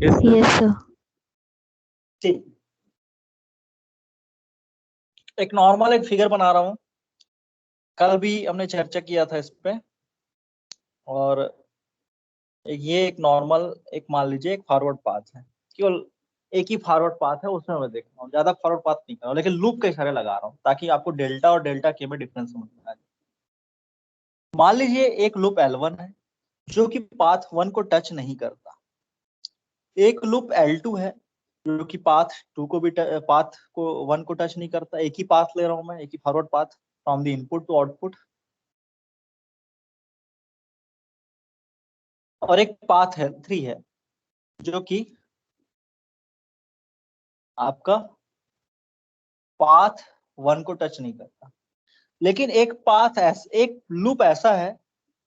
Yes sir. ठीक, एक normal एक फिगर बना रहा हूं, कल भी हमने चर्चा किया था इस पे। और ये एक नॉर्मल एक मान लीजिए एक फॉरवर्ड पाथ है, केवल एक ही फॉरवर्ड पाथ है, उसमें मैं देख रहा हूँ, ज्यादा फॉरवर्ड पाथ नहीं कर रहा हूँ, लेकिन लूप कई सारे लगा रहा हूँ ताकि आपको डेल्टा और डेल्टा के में डिफरेंस समझ में आ जाए। मान लीजिए एक लूप L1 है जो कि पाथ 1 को टच नहीं करता, एक लूप L2 है जो कि पाथ 2 को भी पाथ को 1 को टच नहीं करता। एक ही पाथ ले रहा हूं मैं, एक ही forward path from the input to output. और एक पाथ है 3 है जो कि आपका पाथ 1 को टच नहीं करता। लेकिन एक पाथ एक लूप ऐसा है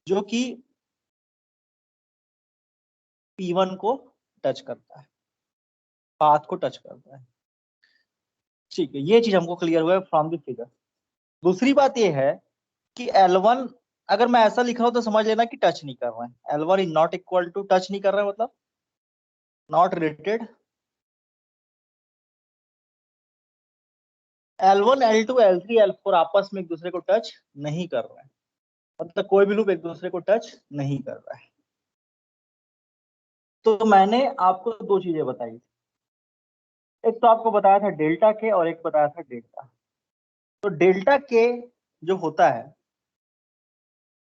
जो कि P1 को टच करता है, पाथ को टच करता है। ठीक है, ये चीज हमको क्लियर हुआ है फ्रॉम द फिगर। दूसरी बात ये है कि L1 अगर मैं ऐसा लिख रहा हूं तो समझ लेना कि टच नहीं कर रहा है। L1 is not equal to touch नहीं कर रहा है, मतलब not related. L1 L2 L3 L4 आपस में एक दूसरे को टच नहीं कर रहे हैं, मतलब कोई भी लूप एक दूसरे को टच नहीं कर रहा है। तो मैंने आपको दो चीजें बताई, एक तो आपको बताया था डेल्टा के और एक बताया था डेल्टा। तो डेल्टा के जो होता है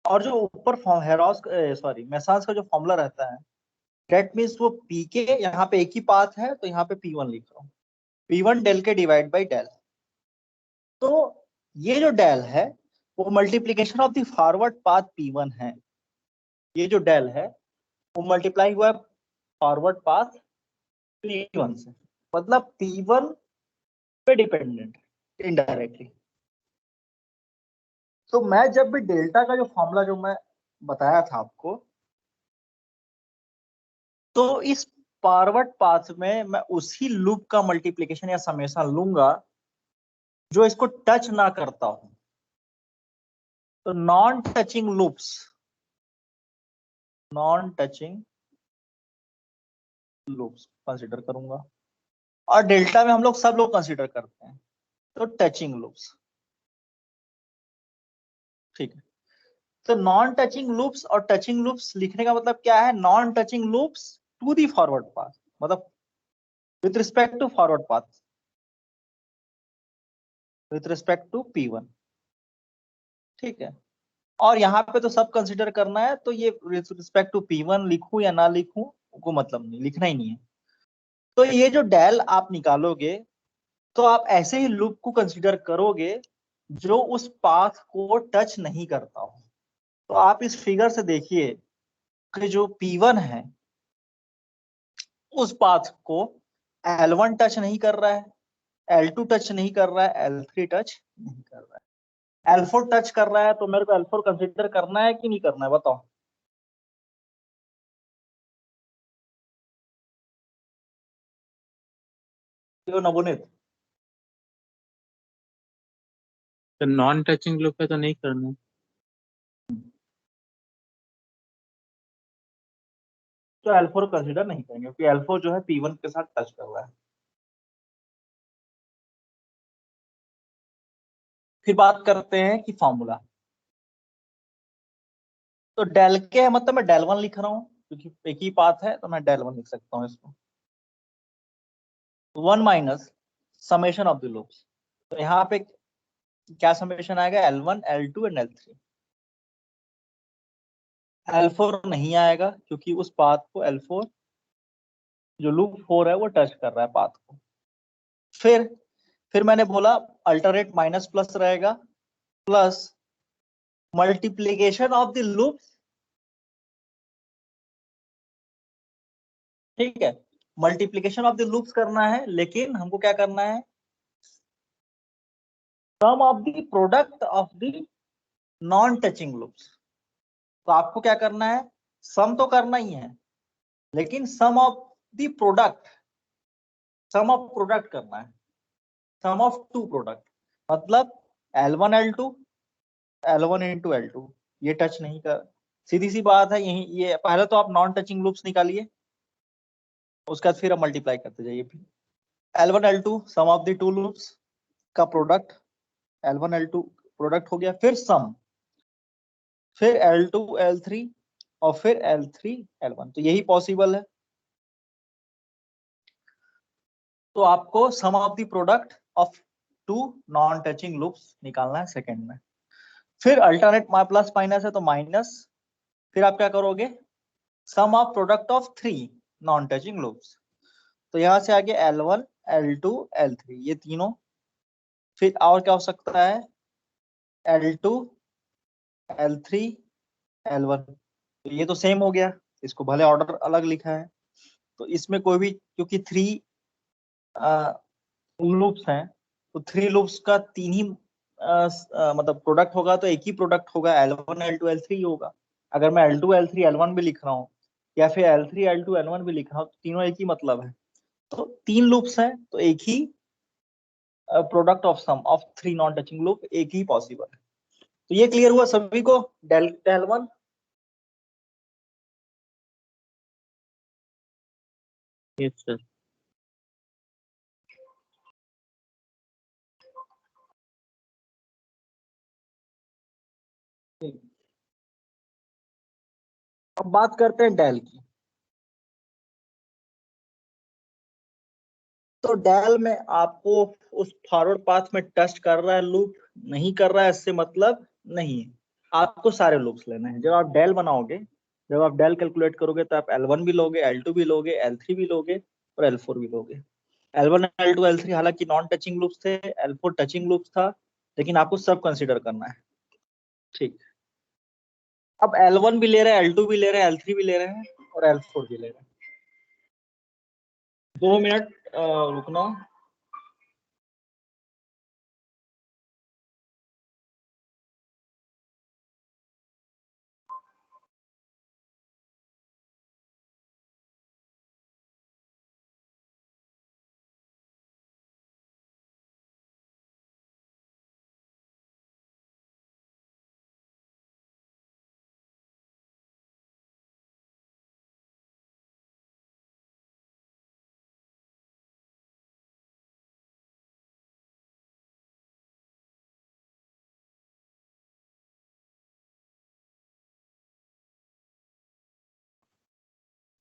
और जो ऊपर हेरॉस सॉरी मेसॉन्स का जो फॉर्मूला रहता है, डेट मीन्स वो पी के, यहाँ पे एक ही पाथ है तो यहाँ पे P1 लिख रहा हूँ, P1 डेल के डिवाइड बाई डेल। तो ये जो डेल है वो multiplication of the forward path P1 है। ये जो डेल है वो मल्टीप्लाई हुआ है फॉरवर्ड पाथ P1 से, मतलब P1 पे डिपेंडेंट इनडायरेक्टली। तो मैं जब भी डेल्टा का जो फॉर्मूला जो मैं बताया था आपको, तो इस फॉरवर्ड पाथ में मैं उसी लूप का मल्टीप्लीकेशन या समेशन लूंगा जो इसको टच ना करता हूं। तो नॉन टचिंग लूप्स कंसीडर करूंगा, और डेल्टा में हम लोग सब लोग कंसीडर करते हैं, तो टचिंग लूप्स। ठीक है, तो नॉन टचिंग लूप्स और टचिंग लूप्स लिखने का मतलब क्या है? Non touching loops to the forward path, मतलब with respect to forward path, with respect to P1। ठीक है, और यहाँ पे तो सब कंसीडर करना है, तो ये विथ रिस्पेक्ट टू P1 लिखूं या ना लिखूं को मतलब नहीं, लिखना ही नहीं है। तो ये जो डेल आप निकालोगे तो आप ऐसे ही लूप को कंसीडर करोगे जो उस पाथ को टच नहीं करता हो। तो आप इस फिगर से देखिए कि जो P1 है उस पाथ को L1 टच नहीं कर रहा है, L2 टच नहीं कर रहा है, L3 टच नहीं कर रहा है, L4 टच कर रहा है। तो मेरे को L4 कंसीडर करना है कि नहीं करना है, बताओ। क्यों नवनीत? तो नॉन टचिंग लूप है तो नहीं करना। तो L4 कंसीडर नहीं करेंगे क्योंकि L4 जो है P1 के साथ टच कर रहा है। फिर बात करते हैं कि फॉर्मूला। तो डेल के मतलब मैं डेल 1 लिख रहा हूँ क्योंकि एक ही पाथ है, तो मैं डेल 1 लिख सकता हूँ इसको। 1 minus summation of the loops. तो यहाँ पे क्या समेशन आएगा? L1 L2 and L3। L4 नहीं आएगा क्योंकि उस पाथ को L4 जो लूप 4 है वो टच कर रहा है पाथ को। फिर मैंने बोला अल्टरनेट माइनस प्लस रहेगा, plus multiplication of the loops. ठीक है, मल्टीप्लीकेशन ऑफ द लूप्स करना है, लेकिन हमको क्या करना है? Sum of the product of the non touching loops. तो आपको क्या करना है? सम तो करना ही है, लेकिन sum of the product, sum of product करना है, सम ऑफ टू प्रोडक्ट। मतलब L1 L2 L1 into L2 ये टच नहीं कर। सीधी सी बात है, यही ये पहले तो आप नॉन टचिंग लूप्स निकालिए। उसके बाद फिर आप मल्टीप्लाई करते जाइए। L1 L2 sum of the two loops का प्रोडक्ट, L1 L2 प्रोडक्ट हो गया, फिर सम, फिर L2 L3 और फिर L3 L1, तो यही पॉसिबल है। तो आपको sum of the product of two non touching loops निकालना है सेकंड में। फिर अल्टरनेट प्लस माइनस है तो माइनस, फिर आप क्या करोगे, sum of product of three non touching loops, तो यहां से आगे L1 L2 L3 ये तीनों, फिर और क्या हो सकता है L2 L3 L1, तो ये तो सेम हो गया, इसको भले ऑर्डर अलग लिखा है। तो इसमें कोई भी, क्योंकि थ्री लूप्स हैं, तो थ्री लूप्स का तीन ही मतलब प्रोडक्ट होगा, तो एक ही प्रोडक्ट होगा, L1 L2 L3 होगा। अगर मैं L2 L3 L1 भी लिख रहा हूँ या फिर L3 L2 L1 भी लिख रहा हूँ, तीनों एक ही मतलब है। तो तीन लूप्स हैं तो एक ही product of sum of three non touching loop एक ही पॉसिबल है। तो ये क्लियर हुआ सभी को, डेल वन। Yes sir. अब बात करते हैं डेल की। तो डेल में आपको उस फॉरवर्ड पाथ में टच कर रहा है लूप, नहीं कर रहा है, इससे मतलब नहीं है। आपको सारे लूप्स लेने हैं। जब आप डेल बनाओगे, जब आप डेल कैलकुलेट करोगे, तो आप L1 भी लोगे, L2 भी लोगे, L3 भी लोगे और L4 भी लोगे। L1 L2 L3 हालांकि नॉन टचिंग लूप्स थे, L4 टचिंग लूप्स था, लेकिन आपको सब कंसिडर करना है। ठीक, अब L1 भी ले रहे हैं, L2 भी ले रहे हैं, L3 भी ले रहे हैं और L4 भी ले रहे हैं। 2 मिनट रुकना।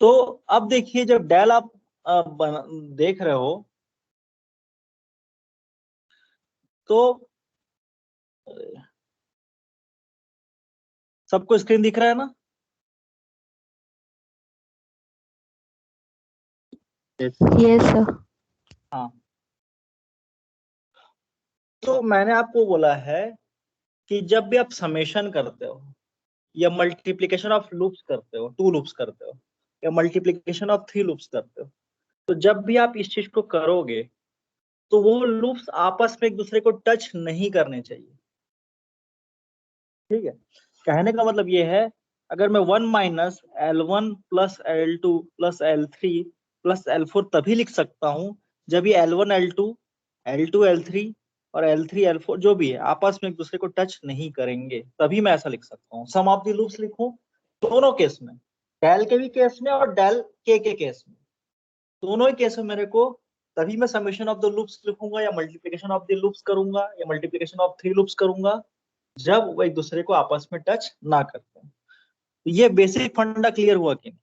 तो अब देखिए, जब डेल आप देख रहे हो, तो सबको स्क्रीन दिख रहा है ना? Yes sir. हाँ, तो मैंने आपको बोला है कि जब भी आप समेशन करते हो या मल्टीप्लिकेशन ऑफ लूप्स करते हो, टू लूप्स करते हो या मल्टीप्लिकेशन ऑफ थ्री लूप्स करते हो, तो जब भी आप इस चीज को करोगे, तो वो लूप्स आपस में एक दूसरे को टच नहीं करने चाहिए। ठीक है, कहने का मतलब ये है, अगर मैं 1 - L1 + L2 + L3 + L4 तभी लिख सकता हूं जब ये L1 L2 L2 L3 और L3 L4 जो भी है आपस में एक दूसरे को टच नहीं करेंगे, तभी मैं ऐसा लिख सकता हूँ। सम ऑफ द लूप्स लिखूं दोनों केस में, डेल के भी केस में और डेल के केस में, दोनों ही केस में मेरे को तभी मैं समेशन ऑफ द लूप्स लिखूंगा या मल्टीप्लिकेशन ऑफ द लूप्स करूंगा या मल्टीप्लिकेशन ऑफ थ्री लूप्स करूंगा, जब वो एक दूसरे को आपस में टच ना करते हैं। तो ये बेसिक फंडा क्लियर हुआ कि नहीं?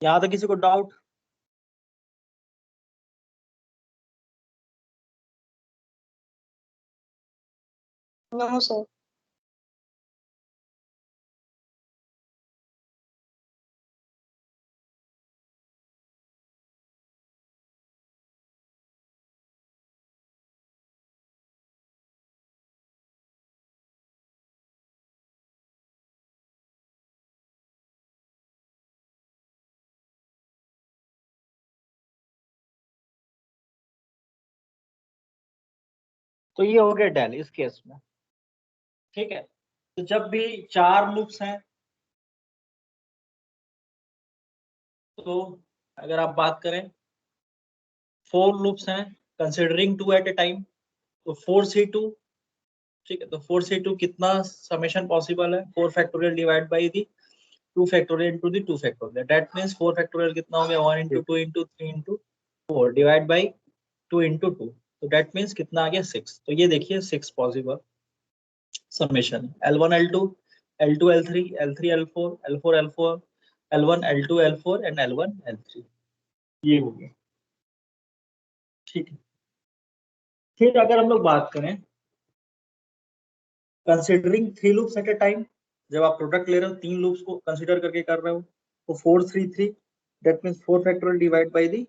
यहाँ तक किसी को डाउट? No sir. तो ये हो गया डेल इस केस में। ठीक है, तो जब भी चार लूप्स हैं, तो अगर आप बात करें 4 लूप्स हैं कंसिडरिंग 2 एट ए टाइम, तो 4C2 ठीक है, तो 4 से 2 कितना समेशन पॉसिबल है? 4 factorial divide by the 2 factorial into the 2 factorial, that means 4 factorial कितना हो गया? 1 into 2 into 3 into 4 divide by 2 into 2, तो दैट मीन्स कितना आ गया? 6। तो ये देखिए 6 possible summation, L1 L2 L2 L3 L3 L4 L4 L4 L1 L2 L4 and L1 L3, ये हो गया। ठीक है, फिर अगर हम लोग बात करें considering 3 loops at a time, जब आप प्रोडक्ट ले रहे हो 3 लूप्स को कंसीडर करके कर रहे हो, तो 4 3 3, that means 4 factorial divide by the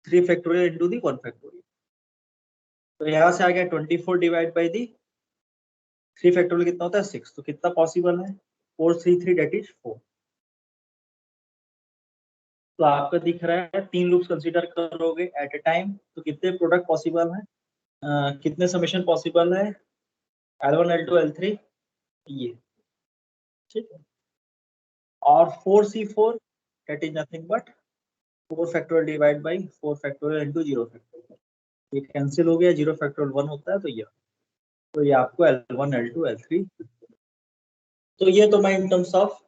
3 factorial into the 1 factorial, तो यहां से आ गया 24 डिवाइड बाय दी 3 फैक्टोरियल कितना होता है? 6। तो कितना पॉसिबल है? 4 3 3 दैट इज 4। तो आपका दिख रहा है 3 लूप्स कंसीडर करोगे एट ए टाइम, तो कितने प्रोडक्ट पॉसिबल है? कितने समेशन पॉसिबल है? L1 L2 L3, ये। ठीक है, और 4C4 that is nothing but 4 factorial divide by 4 factorial into 0 factorial, ये कैंसिल हो गया, 0 factorial 1 होता है, तो ये आपको L1 L2 L3। तो ये तो मैं in terms of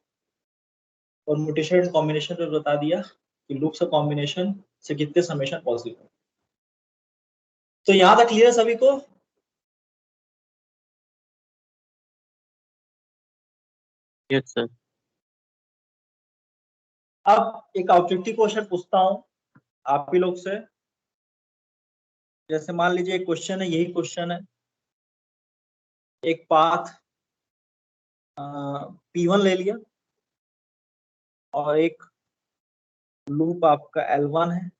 permutation and combination में बता दिया कि लूप्स का कॉम्बिनेशन से कितने समेशन पॉसिबल। तो यहाँ तक क्लियर सभी को? Yes sir. अब एक ऑब्जेक्टिव क्वेश्चन पूछता हूँ आप ही लोग से। जैसे मान लीजिए एक क्वेश्चन है, यही क्वेश्चन है, एक पाथ P1 ले लिया और एक लूप आपका L1 है,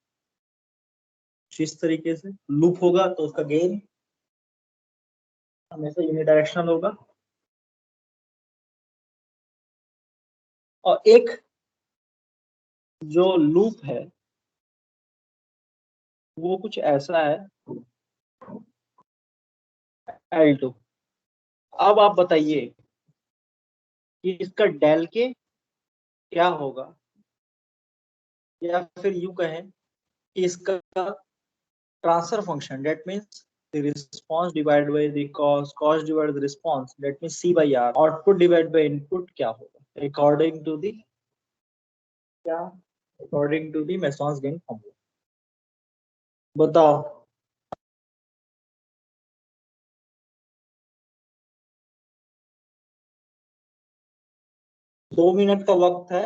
जिस तरीके से लूप होगा तो उसका गेन हमेशा यूनिडायरेक्शनल होगा, और एक जो लूप है वो कुछ ऐसा है L2। अब आप बताइए कि इसका डेल के क्या होगा, या फिर यूं कहें कि इसका transfer function, that means the response divided by the cos divided by the response, that means C by R, output divided by input क्या होगा according to the क्या, according to the Mason's gain formula। बताओ। दो minute का वक्त है।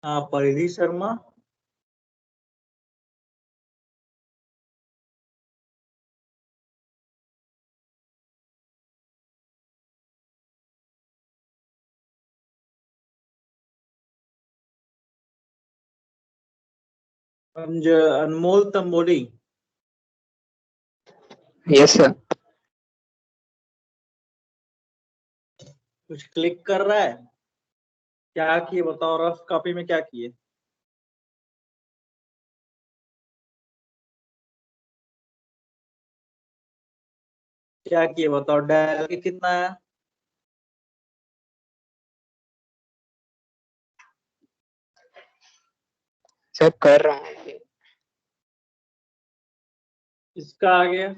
हाँ, Paridhi Sharma. Anmol Tamboli. Yes sir. कुछ क्लिक कर रहा है? क्या किए बताओ, रफ कॉपी में क्या किए? क्या किए बताओ, डेल के कितना है? सर कर रहा हूँ। इसका आ गया।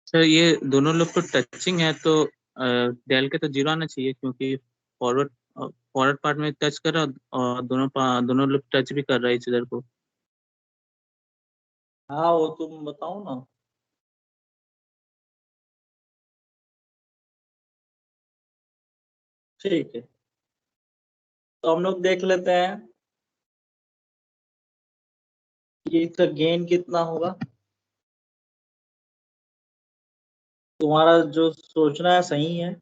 सर ये दोनों लोग तो टचिंग है, तो डेल के तो 0 आना चाहिए, क्योंकि फॉरवर्ड फॉरवर्ड पार्ट में टच कर रहा है और दोनों लोग टच भी कर रहा है इस इधर को। हाँ, वो तुम बताओ ना। ठीक है, तो हम लोग देख लेते हैं कि इसका गेन कितना होगा। तुम्हारा जो सोचना है सही है।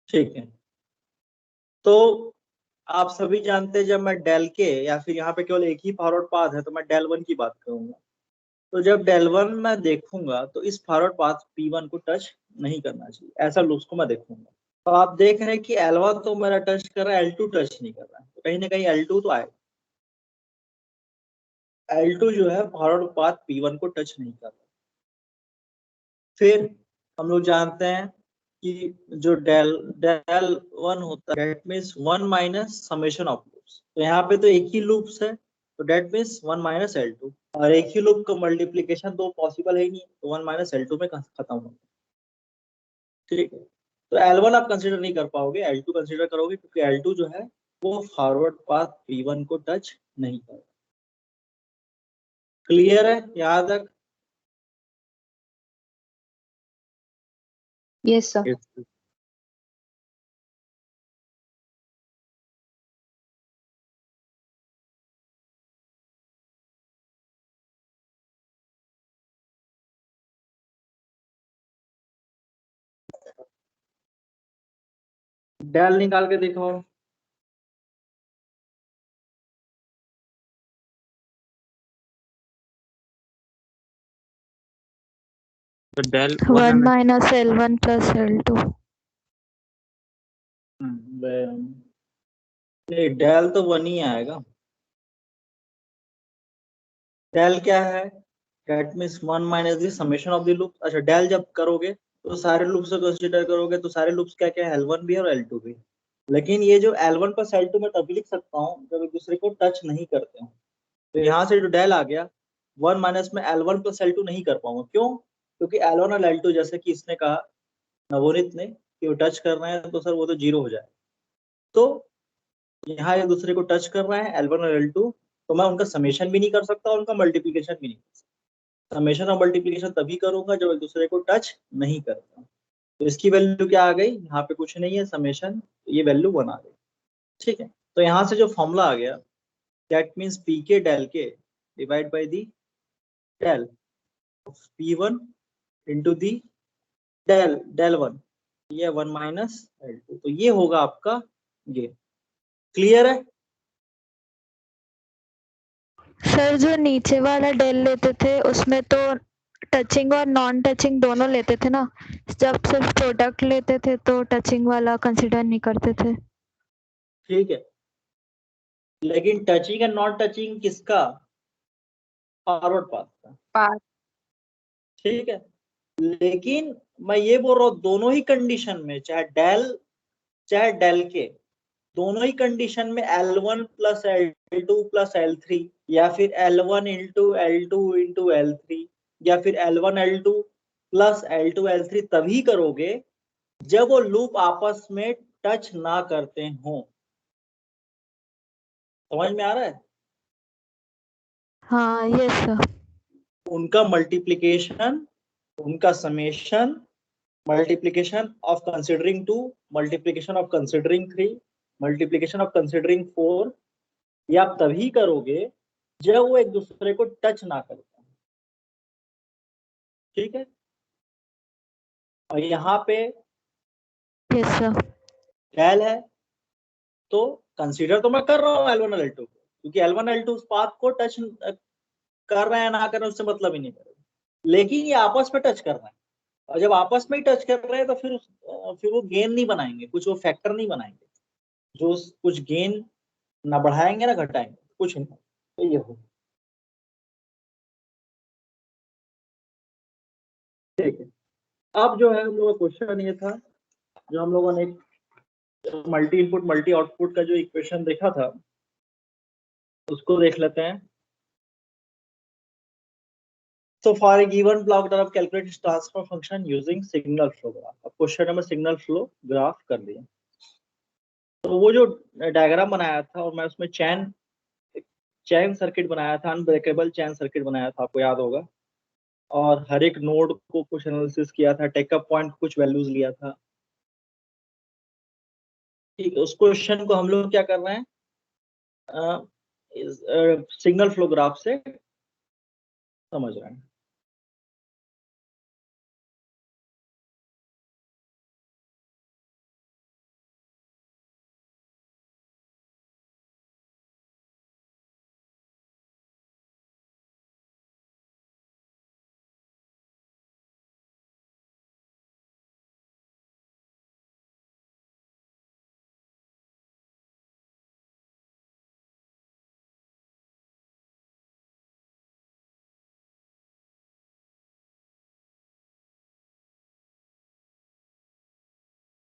ठीक है, तो आप सभी जानते हैं जब मैं डेल के या फिर यहाँ पे केवल एक ही फॉरवर्ड पाथ है तो मैं डेल वन की बात करूंगा। तो जब डेल वन मैं देखूंगा तो इस फॉरवर्ड पाथ P1 को टच नहीं करना चाहिए, ऐसा लूप्स को मैं देखूंगा। तो आप देख रहे हैं कि L1 तो मेरा टच कर रहा है, L2 टच नहीं कर रहा है, तो कहीं ना कहीं L2 तो आएगा। L2 जो है फॉरवर्ड पाथ P1 को टच नहीं कर रहा। फिर हम लोग जानते हैं कि जो डेल डेल वन होता है that means one minus summation of loops. तो यहाँ पे तो एक ही लूप्स है, तो that means one minus L2, और एक ही लूप का मल्टीप्लीकेशन तो पॉसिबल है ही नहीं, तो वन माइनस L2 में खत्म होगा। ठीक है, तो L1 आप कंसीडर नहीं कर पाओगे, L2 कंसीडर करोगे, क्योंकि L2 जो है वो फॉरवर्ड पाथ P1 को टच नहीं करेगा। क्लियर है यहाँ तक? Yes sir. डेल निकाल के देखो। तो del 1 minus L1 plus L2। नहीं, डेल तो वन ही आएगा। डेल क्या है? That means one minus the summation of the loop. अच्छा, डेल जब करोगे तो सारे लूप्स को कंसीडर करोगे, तो सारे लूप्स क्या क्या है? L1 भी है और L2 भी। लेकिन ये जो L1 प्लस L2 मैं तभी लिख सकता हूँ जब एक दूसरे को टच नहीं करते हैं। तो यहाँ से जो डेल आ गया, वन माइनस में L1 प्लस L2 नहीं कर पाऊंगा। क्यों? क्योंकि L1 और L2 जैसे कि इसने कहा, नवोनीत ने, कि वो टच कर रहे हैं तो सर वो तो जीरो हो जाए। तो यहाँ एक दूसरे को टच कर रहे हैं L1 और L2, तो मैं उनका समेशन भी नहीं कर सकता और उनका मल्टीप्लीकेशन भी नहीं कर सकता। समेशन और मल्टीप्लीकेशन तभी करूंगा जब एक दूसरे को टच नहीं करता। तो इसकी वैल्यू क्या आ गई? यहाँ पे कुछ नहीं है, समेशन, ये वैल्यू 1 आ गई। ठीक है, तो यहाँ से जो फॉर्मूला आ गया, दैट मीन्स पी के डेल के divide by the del P1 into the del del one, ये 1 माइनस L2, तो ये होगा आपका ये। क्लियर है? सर जो नीचे वाला डेल लेते थे उसमें तो टचिंग और नॉन टचिंग दोनों लेते थे ना, जब सिर्फ प्रोडक्ट लेते थे तो टचिंग वाला कंसिडर नहीं करते थे। ठीक है, लेकिन टचिंग एंड नॉन टचिंग किसका? फॉरवर्ड पाथ का। पाथ। ठीक है, लेकिन मैं ये बोल रहा हूँ दोनों ही कंडीशन में, चाहे डेल के, दोनों ही कंडीशन में L1 plus L2 plus L3, या फिर L1 into L2 into L3, या फिर L1 L2 plus L2 L3 तभी करोगे जब वो लूप आपस में टच ना करते हो। समझ में आ रहा है? हाँ यस सर। उनका मल्टीप्लीकेशन, उनका summation, multiplication of considering 2, multiplication of considering 3, multiplication of considering 4, ये आप तभी करोगे जब वो एक दूसरे को टच ना करते। ठीक है, और यहाँ पे यस सर। डेल है, तो कंसीडर तो मैं कर रहा हूँ L1 और L2 को, क्योंकि L1 L2 उस पाथ को टच कर रहे हैं ना कर रहे हैं उससे मतलब ही नहीं करेगा, लेकिन ये आपस में टच कर रहे हैं। और जब आपस में ही टच कर रहे हैं तो फिर वो गेन नहीं बनाएंगे, कुछ वो फैक्टर नहीं बनाएंगे जो कुछ गेन ना बढ़ाएंगे ना घटाएंगे, कुछ नहीं। तो ये हो, ठीक है। अब जो है हम लोग का क्वेश्चन ये था, जो हम लोगों ने मल्टी इनपुट मल्टी आउटपुट का जो इक्वेशन देखा था उसको देख लेते हैं। So for a given block diagram, calculate its transfer function using signal flow graph। अब क्वेश्चन में सिग्नल फ्लो ग्राफ कर दिया। तो वो जो डायग्राम बनाया था और मैं उसमें चैन सर्किट बनाया था, अनब्रेकेबल चैन सर्किट बनाया था, आपको याद होगा, और हर एक नोड को कुछ एनालिसिस किया था, टेकअप पॉइंट कुछ वैल्यूज लिया था। ठीक है, उस क्वेश्चन को हम लोग क्या कर रहे हैं, सिग्नल फ्लो ग्राफ से समझ रहे हैं।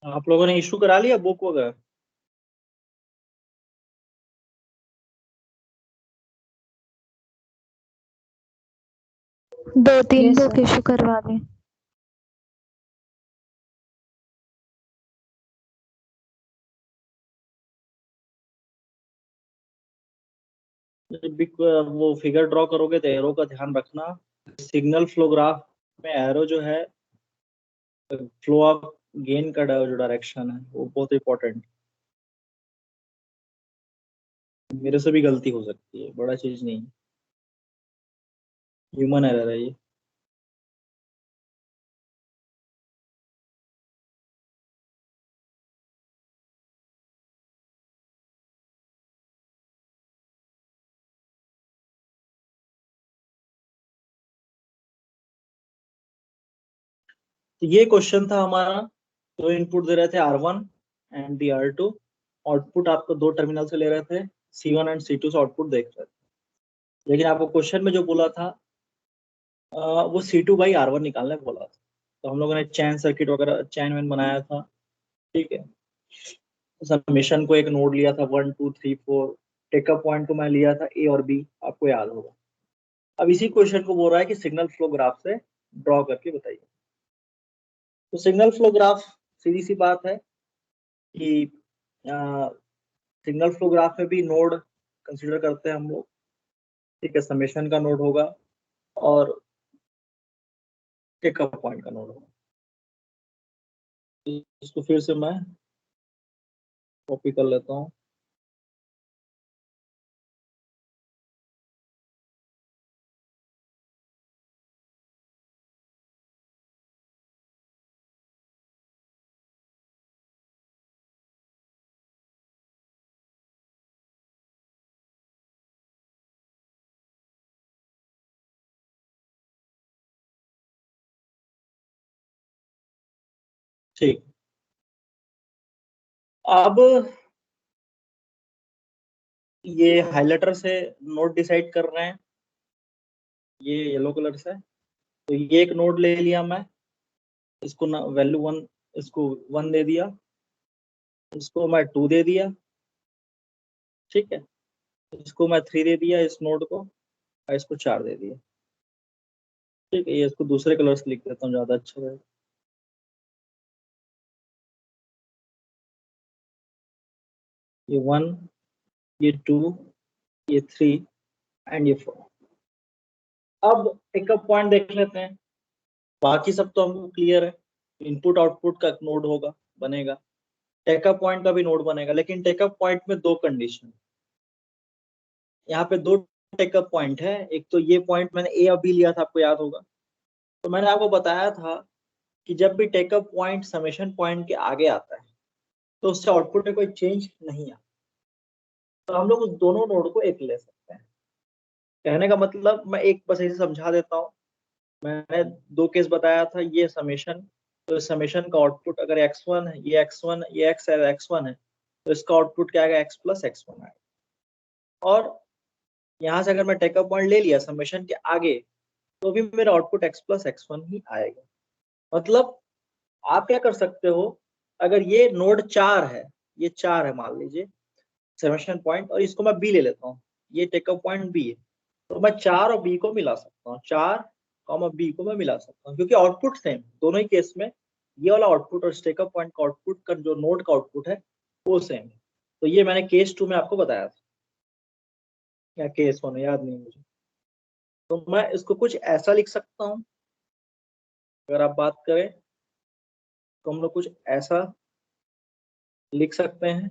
आप लोगों ने इशू करा लिया बुक वगैरह? दो तीन Yes, बुक sir. इशू करवा दी। जब भी वो फिगर ड्रॉ करोगे तो एरो का ध्यान रखना। सिग्नल फ्लो ग्राफ में एरो जो है फ्लो ऑफ गेन का जो डायरेक्शन है वो बहुत इंपॉर्टेंट। मेरे से भी गलती हो सकती है, बड़ा चीज नहीं, ह्यूमन एरर है ये। तो ये क्वेश्चन था हमारा। दो इनपुट दे रहे थे R1 and the R2। Output आपको दो टर्मिनल से ले रहे थे, C1 एंड C2 से आउटपुट देख रहे थे। लेकिन आपको क्वेश्चन में जो बोला था वो C2 बाई R1 निकालने बोला था। तो हम लोगों ने चैन सर्किट वगैरह चैन वैन बनाया था, ठीक है। समेशन को एक नोड लिया था 1 2 3 4। टेकअप पॉइंट को मैं लिया था A और B, आपको याद होगा। अब इसी क्वेश्चन को बोल रहा है कि सिग्नल फ्लो ग्राफ से ड्रॉ करके बताइए। तो सिग्नल फ्लो ग्राफ सीधी सी बात है कि सिग्नल फ्लो ग्राफ में भी नोड कंसीडर करते हैं हम लोग, ठीक है। समेशन का नोड होगा और टेकअप पॉइंट का नोड होगा। इसको फिर से मैं कॉपी कर लेता हूँ। ठीक, अब ये हाइलाइटर से नोड डिसाइड कर रहे हैं, ये येलो कलर से। तो ये एक नोड ले लिया मैं, इसको ना वैल्यू 1, इसको 1 दे दिया, इसको मैं 2 दे दिया, ठीक है। इसको मैं 3 दे दिया इस नोड को, और इसको 4 दे दिया, ठीक है। ये इसको दूसरे कलर से लिख देता हूँ, ज्यादा अच्छा रहेगा। ये 1, ये 2, ये 3 एंड ये 4। अब पिकअप पॉइंट देख लेते हैं। बाकी सब तो हमको क्लियर है, इनपुट आउटपुट का नोड होगा, बनेगा। टेकअप पॉइंट का भी नोड बनेगा, लेकिन टेकअप पॉइंट में दो कंडीशन। यहाँ पे दो टेकअप पॉइंट है। एक तो ये पॉइंट मैंने ए और बी लिया था, आपको याद होगा। तो मैंने आपको बताया था कि जब भी टेकअप पॉइंट समेशन पॉइंट के आगे आता है तो उससे आउटपुट में कोई चेंज नहीं आता। तो हम लोग उस दोनों नोड को एक ले सकते हैं। कहने का मतलब मैं एक बस ऐसे समझा देता हूँ। मैंने दो केस बताया था, ये समेशन। तो इस समेशन का आउटपुट अगर x1 है, ये x1, ये x है, x1 है, तो इसका आउटपुट क्या आएगा, x प्लस x1 आएगा। और यहाँ से अगर मैं टेकअप पॉइंट ले लिया समेशन के आगे, तो भी मेरा आउटपुट x प्लस x1 ही आएगा। मतलब आप क्या कर सकते हो, अगर ये नोड 4 है, ये 4 है मान लीजिए समेशन पॉइंट, और इसको मैं b ले लेता हूँ, ये टेकअप पॉइंट b है, तो मैं 4 और b को मिला सकता हूँ, 4 b को मैं मिला सकता हूँ, क्योंकि आउटपुट सेम दोनों ही केस में। ये वाला आउटपुट और टेकअप पॉइंट का आउटपुट का जो नोड का आउटपुट है वो सेम है। तो ये मैंने केस 2 में आपको बताया था, या केस 1 याद नहीं मुझे। तो मैं इसको कुछ ऐसा लिख सकता हूँ, अगर आप बात करें तो हम लोग कुछ ऐसा लिख सकते हैं।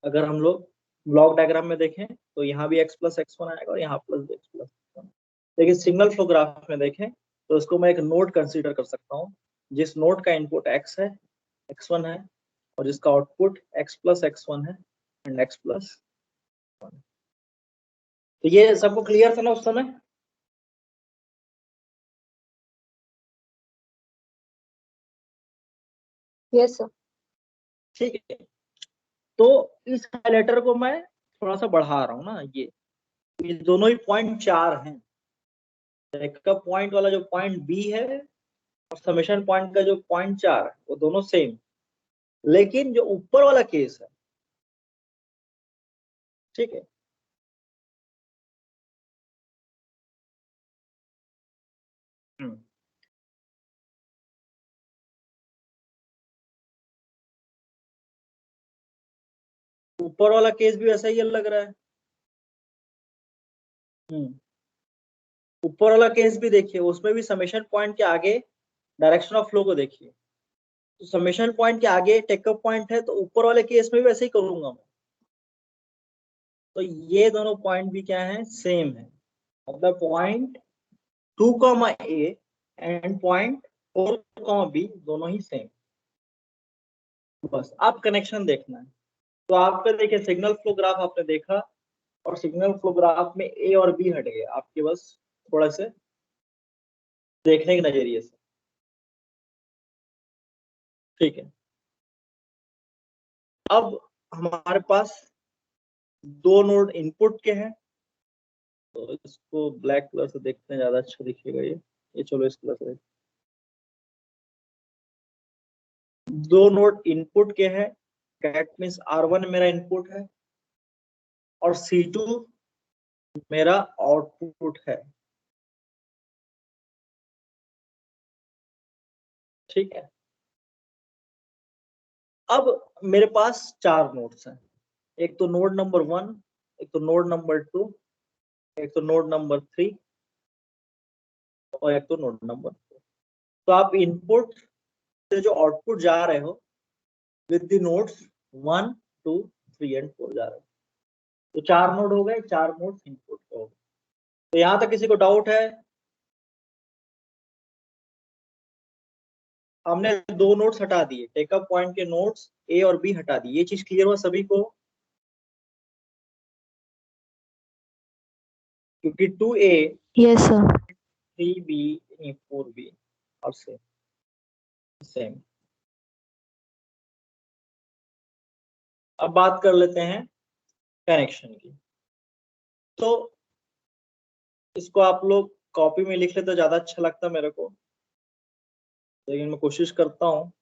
अगर हम लोग ब्लॉक डायग्राम में देखें तो यहाँ भी x प्लस x1 आएगा और यहाँ प्लस x प्लस x1। लेकिन सिग्नल फ्लो ग्राफ में देखें तो इसको मैं एक नोड कंसीडर कर सकता हूँ, जिस नोड का इनपुट x है, x1 है, और जिसका आउटपुट x प्लस x1 है एंड x प्लस 1। तो ये सबको क्लियर था ना उस समय? Yes, sir. ठीक है। तो इस हाइलाइटर को मैं थोड़ा सा बढ़ा रहा हूँ ना, ये दोनों ही पॉइंट 4 हैं। का पॉइंट वाला जो पॉइंट बी है और समेशन पॉइंट का जो पॉइंट 4 है वो दोनों सेम, लेकिन जो ऊपर वाला केस है, ठीक है, ऊपर वाला केस भी वैसा ही लग रहा है। ऊपर वाला केस भी देखिए, उसमें भी समेशन पॉइंट के आगे डायरेक्शन ऑफ फ्लो को देखिए, तो समेशन पॉइंट के आगे टेकअप पॉइंट है, तो ऊपर वाले केस में भी वैसे ही करूंगा मैं। तो ये दोनों पॉइंट भी क्या है, सेम है, मतलब point 2, A and point 4, B दोनों ही सेम। बस आप कनेक्शन देखना है। तो आपका देखिए सिग्नल फ्लो ग्राफ आपने देखा, और सिग्नल फ्लो ग्राफ में A और B हट गए आपके, बस थोड़ा से देखने के नजरिए से, ठीक है। अब हमारे पास 2 नोड इनपुट के हैं, तो इसको ब्लैक कलर से देखते हैं, ज्यादा अच्छा दिखेगा ये चलो इस कलर से। 2 नोड इनपुट के हैं, दैट मीन्स R1 मेरा इनपुट है और C2 मेरा आउटपुट है, ठीक है। अब मेरे पास 4 नोड्स हैं, एक तो नोड नंबर 1, एक तो नोड नंबर 2, एक तो नोड नंबर 3 और एक तो नोड नंबर 4। तो आप इनपुट से जो आउटपुट जा रहे हो विद द नोड्स 1, 2, 3 एंड 4 जा रहे हो, तो 4 नोड हो गए, 4 नोड्स इनपुट हो गए। तो यहां तक किसी को डाउट है? हमने 2 नोड्स हटा दिए, टेकअप पॉइंट के नोड्स A और B हटा दिए, ये चीज क्लियर हुआ सभी को? क्योंकि 2A yes sir. 3B 4B और सेम। अब बात कर लेते हैं कनेक्शन की। तो इसको आप लोग कॉपी में लिख ले तो ज्यादा अच्छा लगता मेरे को, लेकिन मैं कोशिश करता हूँ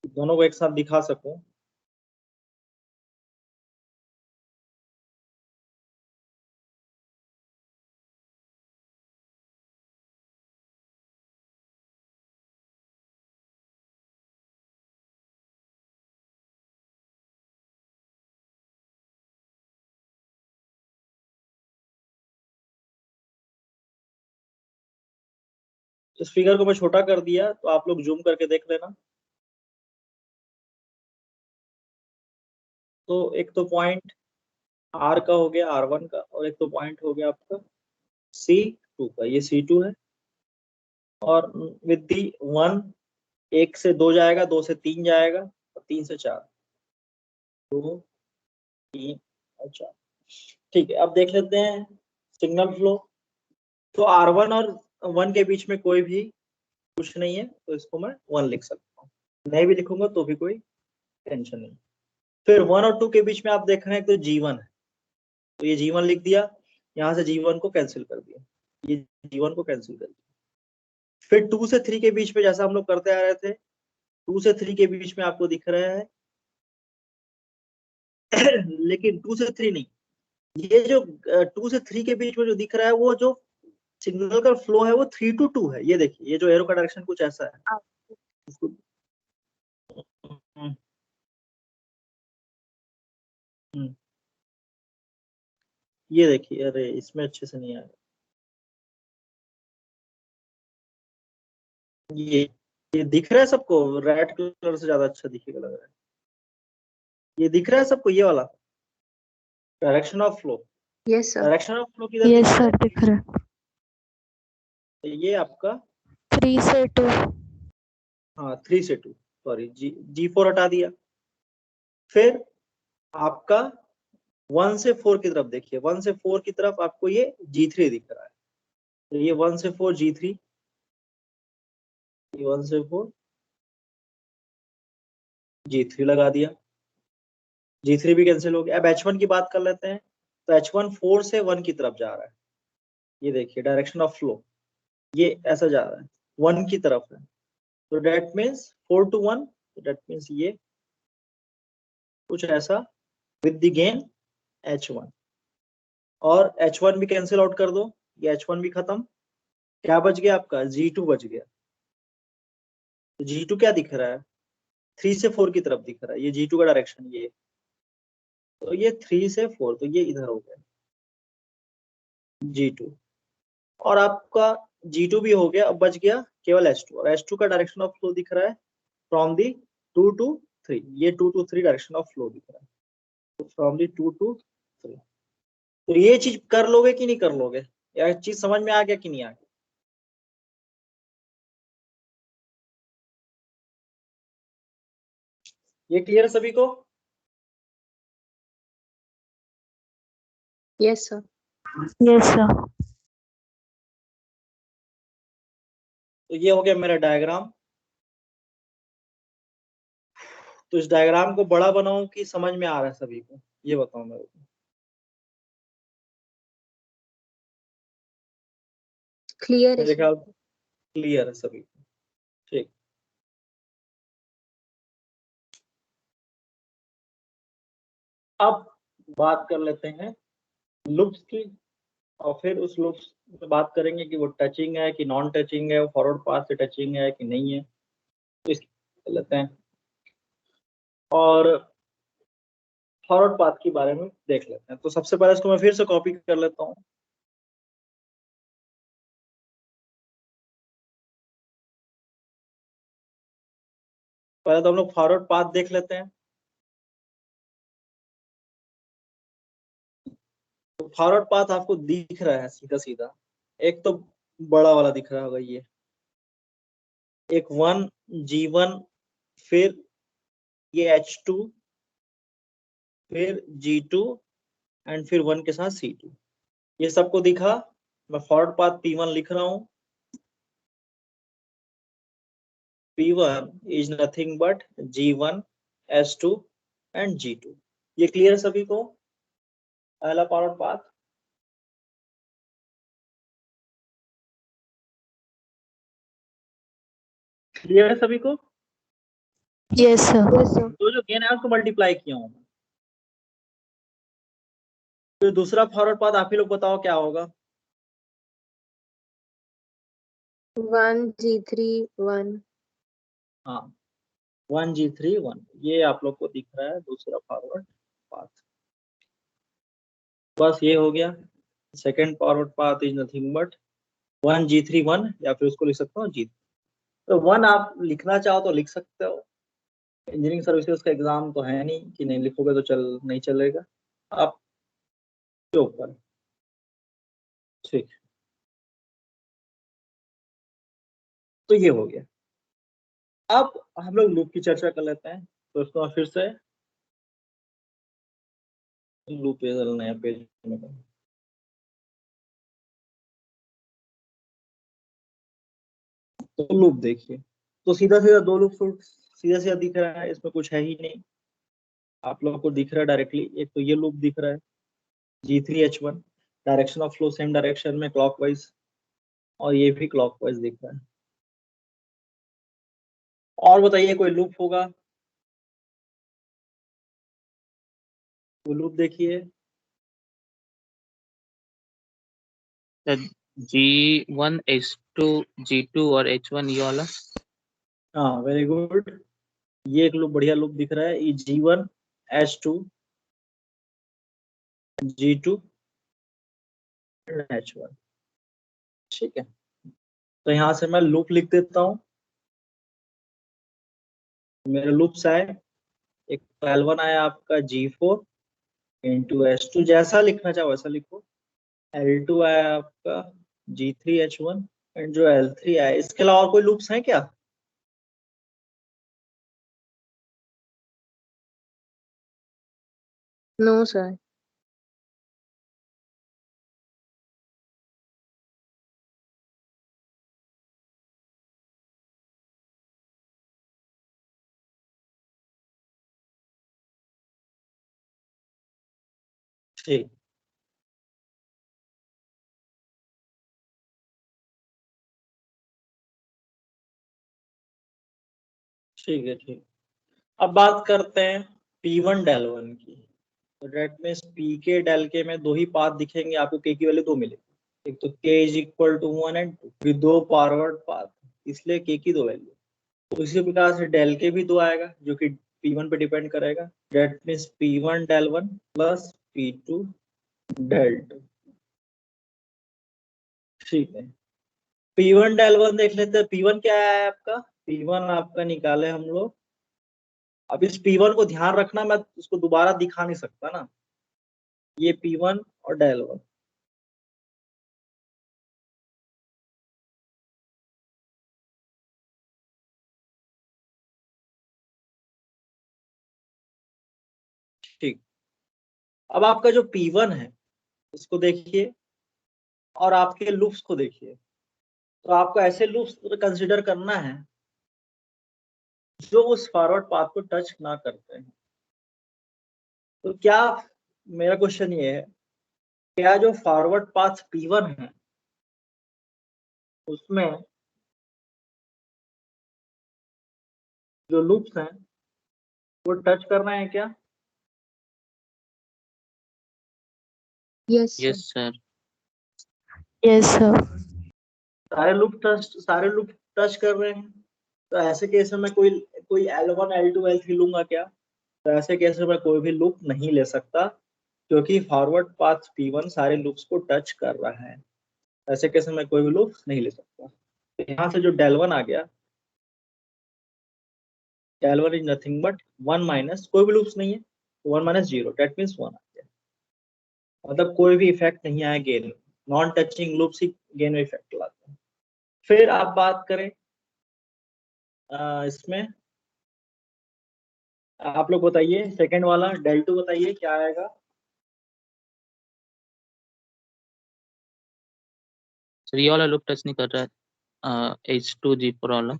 दोनों को एक साथ दिखा सकूं। इस फिगर को मैं छोटा कर दिया, तो आप लोग जूम करके देख लेना। तो एक तो पॉइंट R का हो गया, R1 का, और एक तो पॉइंट हो गया आपका C2 का, ये C2 है। और विद दी 1, 1 से 2 जाएगा, 2 से 3 जाएगा और 3 से 4, 2, 3 और 4, ठीक है। अब देख लेते हैं सिग्नल फ्लो। तो R1 और 1 के बीच में कोई भी कुछ नहीं है, तो इसको मैं 1 लिख सकता हूँ, नहीं भी लिखूंगा तो भी कोई टेंशन नहीं। फिर 1 और 2 के बीच में आप देख रहे हैं तो G1 है, तो ये G1 लिख दिया, यहाँ से G1 को कैंसिल कर दिया, ये G1 को कैंसिल कर दिया। फिर 2 से 3 के बीच में जैसा हम लोग करते आ रहे थे, 2 से 3 के बीच में आपको दिख रहा है लेकिन 2 से 3 नहीं, ये जो 2 से 3 के बीच में जो दिख रहा है वो जो सिग्नल का फ्लो है वो 3 to 2 है। ये देखिए, ये जो एरो का डायरेक्शन कुछ ऐसा है। ये देखिए, अरे इसमें अच्छे से नहीं आया, ये दिख रहा है सबको? रेड कलर से ज्यादा अच्छा दिखेगा लग रहा है। ये दिख रहा है सबको, ये वाला direction of flow? Yes sir. Direction of flow किधर यस दिख रहा सर है? दिख रहा है। तो ये आपका 3 से 2। हाँ 3 से 2, सॉरी G4 हटा दिया। फिर आपका 1 से 4 की तरफ देखिए, 1 से 4 की तरफ आपको ये G3 दिख रहा है, तो ये 1 से 4 G3, ये 1 से 4 G3 लगा दिया, G3 भी कैंसिल हो गया। अब H1 की बात कर लेते हैं, तो H1 4 से 1 की तरफ जा रहा है, ये देखिए डायरेक्शन ऑफ फ्लो, ये ऐसा जा रहा है, 1 की तरफ है, तो that means 4 to 1, that means ये कुछ ऐसा विद द गेन h1, और h1 भी कैंसिल आउट कर दो, ये h1 भी खत्म, क्या बच गया आपका g2 बच गया। तो g2 क्या दिख रहा है, 3 से 4 की तरफ दिख रहा है, ये g2 का डायरेक्शन ये, तो ये 3 से 4, तो ये इधर हो गया g2, और आपका g2 भी हो गया, अब बच गया केवल h2, और h2 का डायरेक्शन ऑफ फ्लो दिख रहा है फ्रॉम दी 2 to 3, ये 2 to 3 डायरेक्शन ऑफ फ्लो दिख रहा है, तो फ्रॉम दी 2 to 3। तो ये चीज कर लोगे कि नहीं कर लोगे, या चीज समझ में आ गया कि नहीं आ गया? ये क्लियर सभी को? Yes sir. Yes sir. तो ये हो गया मेरा डायग्राम। तो इस डायग्राम को बड़ा बनाऊं कि समझ में आ रहा है सभी को, ये बताओ मेरे को। क्लियर है मेरे सर। ख्याल क्लियर है सभी को, ठीक। अब बात कर लेते हैं लूप्स की, और फिर उस लूप्स में बात करेंगे कि वो टचिंग है कि नॉन टचिंग है, वो फॉरवर्ड पाथ से टचिंग है कि नहीं है, तो इसकी कर लेते हैं, और फॉरवर्ड पाथ के बारे में देख लेते हैं। तो सबसे पहले इसको मैं फिर से कॉपी कर लेता हूँ। पहले तो हम लोग फॉरवर्ड पाथ देख लेते हैं। तो फॉरवर्ड पाथ आपको दिख रहा है सीधा सीधा, एक तो बड़ा वाला दिख रहा होगा ये, एक 1 G1, फिर ये H2, फिर G2, एंड फिर 1 के साथ C2, ये सबको दिखा। मैं फॉरवर्ड पाथ P1 लिख रहा हूँ। P1 is nothing but G1, S2 and G2। ये क्लियर है सभी को, पहला फॉरवर्ड पाथ? क्लियर है सभी को? Yes sir. तो जो गेन है उसको मल्टीप्लाई किया हूँ। तो दूसरा फॉरवर्ड पाथ आप ही लोग बताओ क्या होगा। 1 G3 1। हाँ, 1 G3 1, ये आप लोग को दिख रहा है दूसरा फॉरवर्ड पाथ। बस ये हो गया। Second forward path is nothing but 1 G3 1, या फिर उसको लिख सकता हूँ G। तो 1 आप लिखना चाहो तो लिख सकते हो, इंजीनियरिंग सर्विसेज का एग्जाम तो है नहीं कि नहीं लिखोगे तो नहीं चलेगा आप के ऊपर, ठीक। तो ये हो गया। अब हम लोग लूप की चर्चा कर लेते हैं। तो इसको फिर से लूप नया पेज में, तो लूप देखिए, तो सीधा सीधा दो लूप सीधा सीधा दिख रहा है, इसमें कुछ है ही नहीं। आप लोगों को दिख रहा है डायरेक्टली, एक तो ये लूप दिख रहा है G3H1, direction of flow same direction में क्लॉकवाइज, और ये भी क्लॉकवाइज दिख रहा है। और बताइए कोई लूप होगा, कोई लूप देखिए। G1 H2 G2 और H1 ये वाला। हाँ वेरी गुड, ये एक लूप बढ़िया लूप दिख रहा है, G1 H2 G2 H1, ठीक है। तो यहाँ से मैं लूप लिख देता हूँ। मेरे लूप्स आए, एक L1 आया आपका G4 इंटू H2, जैसा लिखना चाहो वैसा लिखो। L2 आया आपका G3H1, एंड जो L3 आया, इसके अलावा और कोई लूप्स हैं क्या? No sir. ठीक, ठीक है ठीक। अब बात करते हैं P1 del 1 की। तो डेट मीन्स पी के डेल के में दो ही पाथ दिखेंगे आपको, के की वैल्यू दो मिलेगी। एक तो k is equal to 1 and 2, फिर दो फॉरवर्ड पाथ, इसलिए k की दो वैल्यू। तो इसी प्रकार से डेल के भी दो आएगा जो कि P1 पे डिपेंड करेगा। That means P1 del 1 plus P2 del 2। ठीक है, P1 del 1 देख लेते हैं। P1 क्या है आपका? P1 आपका निकाले हम लोग। अब इस P1 को ध्यान रखना, मैं उसको दोबारा दिखा नहीं सकता ना। ये P1 और del 1। ठीक, अब आपका जो P1 है उसको देखिए और आपके लूप्स को देखिए। तो आपको ऐसे लूप्स कंसीडर करना है जो उस फॉरवर्ड पाथ को टच ना करते हैं। तो क्या, मेरा क्वेश्चन ये है, क्या जो फॉरवर्ड पाथ P1 है उसमें जो लूप्स हैं वो टच कर रहे हैं क्या? Yes, sir. Yes sir. Yes sir. सारे लूप टच कर रहे हैं। तो ऐसे केस में मैं कोई L1 L2 L3 लूंगा क्या? तो ऐसे केस में मैं कोई भी लूप नहीं ले सकता, क्योंकि फॉरवर्ड पाथ P1 सारे लूप्स को टच कर रहा है। ऐसे केस में मैं कोई भी लूप नहीं ले सकता। तो यहाँ से जो del 1 आ गया, del 1 is nothing but 1 minus, कोई भी लूप्स नहीं है, 1 माइनस 0, डेट मीन्स 1 आ गया। मतलब कोई भी इफेक्ट नहीं आया गेन, नॉन टचिंग लूप्स ही गेन में इफेक्ट लाते हैं। फिर आप बात करें इसमें, आप लोग बताइए सेकंड वाला del 2 बताइए क्या आएगा? सर ये वाला लूप टच नहीं कर रहा है, H2G4 वाला।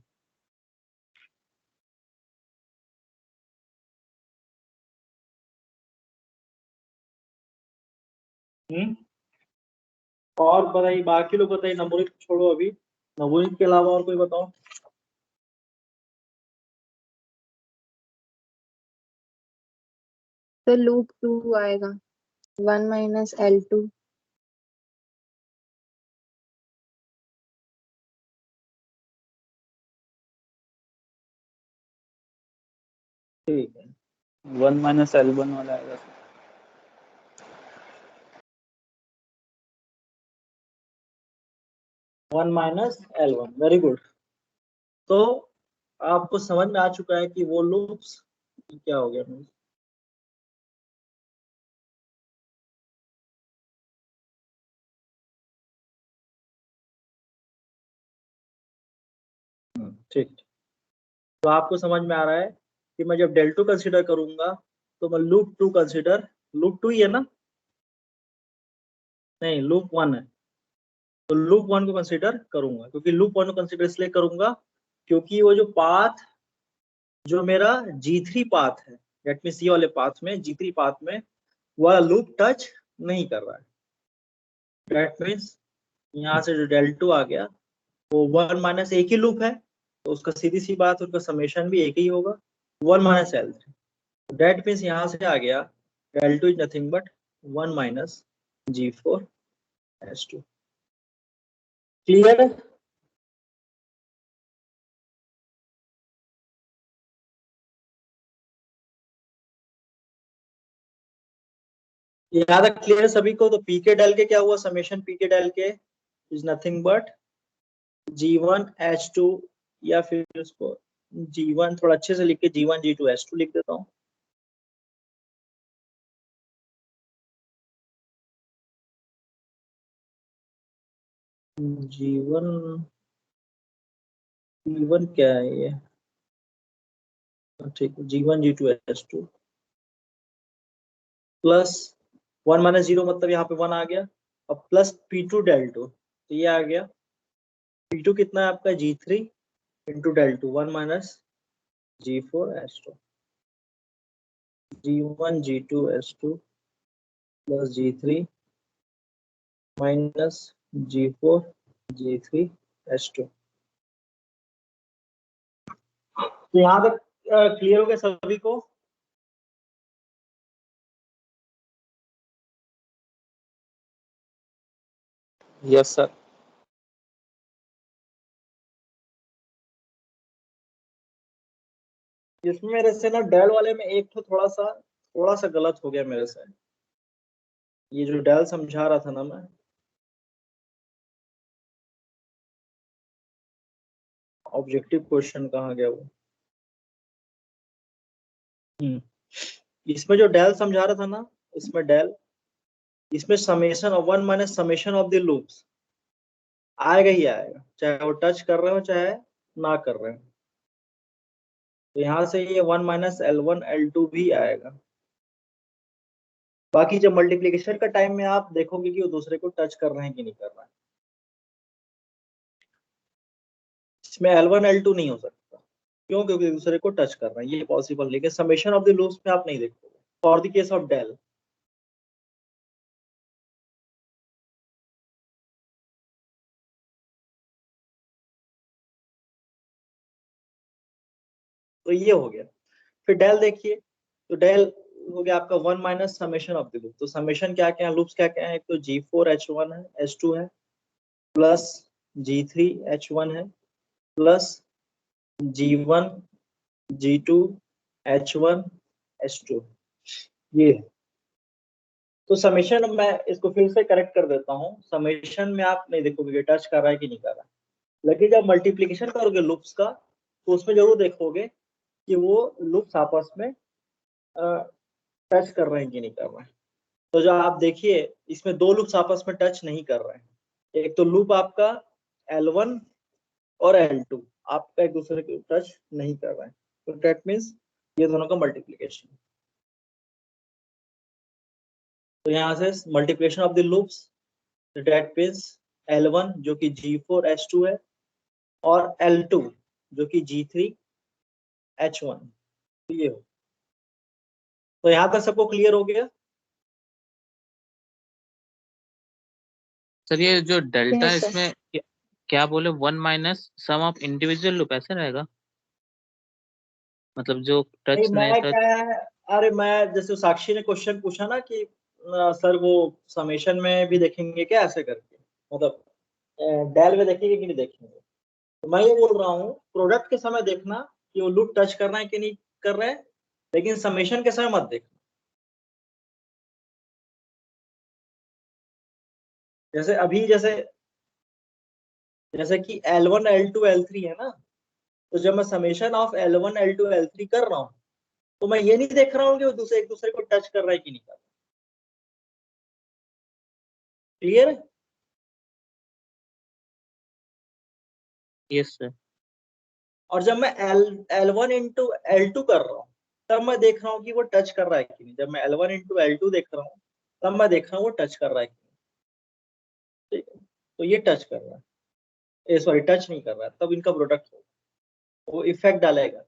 और बताइए, बाकी लोग बताइए, नवनीत छोड़ो अभी, नवनीत के अलावा और कोई बताओ। तो loop 2 आएगा, 1 minus L2। ठीक है, 1 माइनस L1 वाला आएगा sir. 1 minus L1, very good. तो आपको समझ में आ चुका है कि वो लूप्स क्या हो गया। ठीक, तो आपको समझ में आ रहा है कि मैं जब del 2 कंसीडर करूंगा तो मैं लूप 2 कंसीडर, लूप 2 ही है ना, नहीं लूप 1 है, तो लूप 1 को कंसीडर करूंगा। क्योंकि लूप 1 को कंसीडर इसलिए करूंगा क्योंकि वो जो पाथ, जो मेरा G3 पाथ है, डेट मींस ये वाले पाथ में, G3 पाथ में वह लूप टच नहीं कर रहा है। डेट मींस यहाँ से जो del 2 आ गया वो 1 माइनस एक ही लूप है, तो उसका सीधी सी बात, उसका समेशन भी एक ही होगा, 1 माइनस L3। डेट मीन्स यहाँ से आ गया del 2 is nothing but 1 minus G4 S2। Clear है? याद है क्लियर है सभी को? तो पी के डेल के क्या हुआ, समेशन पी के डेल के is nothing but G1 H2, या फिर उसको G1 थोड़ा अच्छे से लिख के G1 G2 S2 लिख देता हूँ। G1 G1 क्या है ये, ठीक है, G1 G2 S2 plus 1 minus 0, मतलब यहाँ पे 1 आ गया, अब प्लस P2 del 2, तो ये आ गया P2 कितना है आपका, G3 into del 2, 1 minus G4 S2, G1 G2 S2 plus G3 minus G4 G3 S2। तो यहाँ तक क्लियर हो गया सभी को? Yes sir. इसमें मेरे से ना डेल वाले में एक तो थोड़ा सा गलत हो गया मेरे से। ये जो डेल समझा रहा था ना मैं, ऑब्जेक्टिव क्वेश्चन कहाँ गया वो? इसमें जो डेल समझा रहा था ना, इसमें डेल, इसमें summation of 1 minus summation of the loops आएगा ही आएगा, चाहे वो टच कर रहे हो चाहे ना कर रहे हो। तो यहाँ से ये 1 माइनस L1 L2 भी आएगा। बाकी जब मल्टीप्लीकेशन का टाइम में आप देखोगे कि वो दूसरे को टच कर रहे हैं कि नहीं कर रहे हैं। इसमें L1 L2 नहीं हो सकता, क्यों? क्योंकि दूसरे को टच कर रहे हैं, ये पॉसिबल नहीं है। समेशन ऑफ द लूप्स में आप नहीं देखोगे for the case of del. तो ये हो गया। फिर डेल देखिए, तो डेल हो गया आपका 1 minus summation of the loop. तो समेशन क्या क्या है, लूप्स क्या क्या है? एक तो G4H1 है, H2 है, प्लस G3H1 है, plus G1 G2 H1 H2, ये है। तो समेशन मैं इसको फिर से करेक्ट कर देता हूँ। समेशन में आप नहीं देखोगे कि टच कर रहा है कि नहीं कर रहा है, लेकिन जब मल्टीप्लीकेशन करोगे लूप्स का तो उसमें जरूर देखोगे कि वो लूप्स आपस में टच कर रहे हैं कि नहीं कर रहे हैं। तो जो आप देखिए, इसमें दो लूप्स आपस में टच नहीं कर रहे हैं। एक तो लूप आपका L1 और L2 आपका एक दूसरे को टच नहीं कर रहे हैं, तो दैट मीन्स ये दोनों का मल्टीप्लीकेशन। तो यहाँ से multiplication of the loops, that means L1 जो कि G4H2 है और L2 जो कि G3H1, ये हो। तो यहाँ तक सबको क्लियर हो गया? सर ये जो डेल्टा है Yes, sir. इसमें क्या बोले, 1 minus sum of individual loop ऐसे रहेगा? मतलब जो नहीं, टच नहीं मैं टच। क्या है, अरे मैं जैसे साक्षी ने क्वेश्चन पूछा ना कि सर वो समेशन में भी देखेंगे क्या ऐसे करके, मतलब डेल में देखेंगे कि नहीं देखेंगे। तो मैं ये बोल रहा हूँ प्रोडक्ट के समय देखना कि वो लूप टच करना है कि नहीं कर रहे हैं, लेकिन समेशन के समय मत देखना। जैसे अभी जैसे जैसे कि L1 L2 L3 है ना, तो जब मैं summation of L1 L2 L3 कर रहा हूँ तो मैं ये नहीं देख रहा हूँ कि वो एक दूसरे को टच कर रहा है कि नहीं कर रहा। क्लियर है? Yes sir. और जब मैं L1 इंटू L2 कर रहा हूँ तब मैं देख रहा हूँ कि वो टच कर रहा है कि नहीं। जब मैं L1 इंटू L2 देख रहा हूँ तब मैं देख रहा हूँ वो टच कर रहा है कि नहीं। ठीक है, तो ये टच कर रहा है, सॉरी टच नहीं कर रहा है, तब इनका प्रोडक्ट होगा, वो इफेक्ट डालेगा।